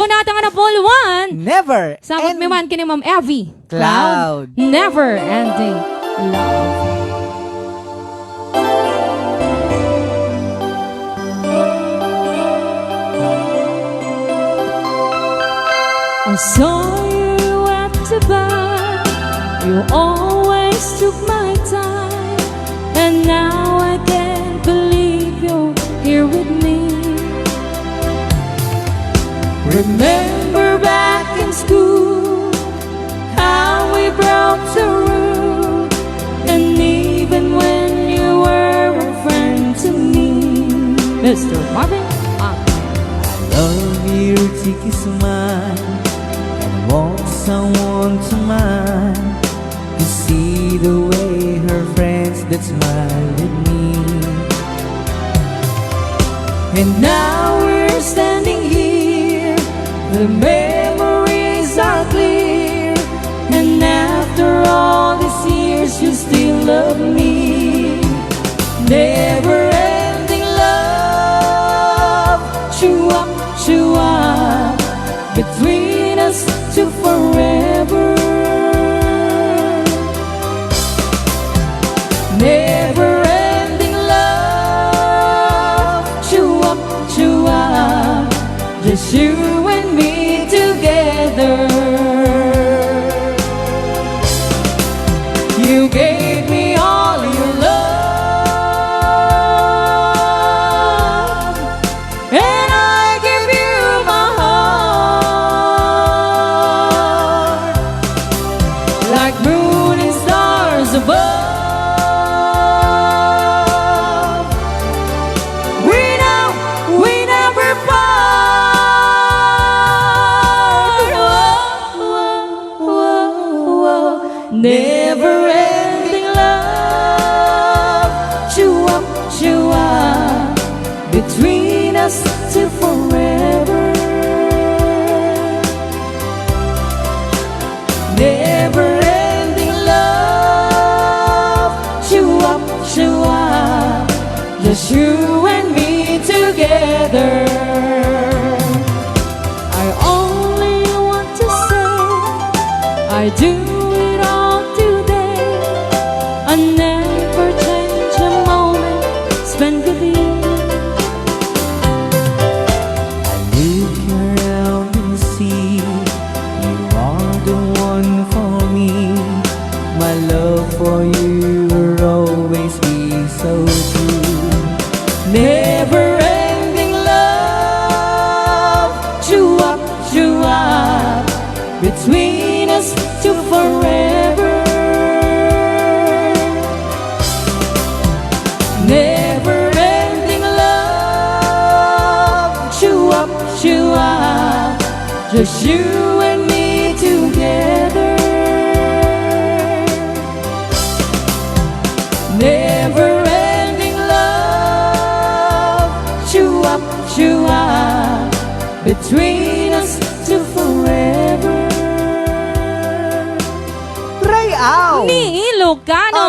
Natin nga na ball 1. Never. Samot may man kini Ma'am Evie. Cloud. Never ending love. I saw you at the bar. You always took my time, and now I can't believe you're here with me. Remember back in school how we broke the rule, and even when you were a friend to me, Mr. Marvin. I love your cheeky smile and want someone to mind to see the way her friends that smile at me. And now we're standing here, the memories are clear, and after all these years you still love me. Never ending love, chua, between us to forever. Never ending love, chua, just you and me together. You gave me all your love, and I give you my heart, like moon and stars above. We never part. Never ending love, chua, between us till forever. Never ending love, chua, just you and me together. I only want to say I do it all today. I never change a moment spent with you. I look around and see you are the one for me. My love for you will always be so true. Never ending love, chua, between us to forever. Never ending love, chua, just you and me together. Never ending love, chua, between us to forever. Ray Au! Ni Ilocano.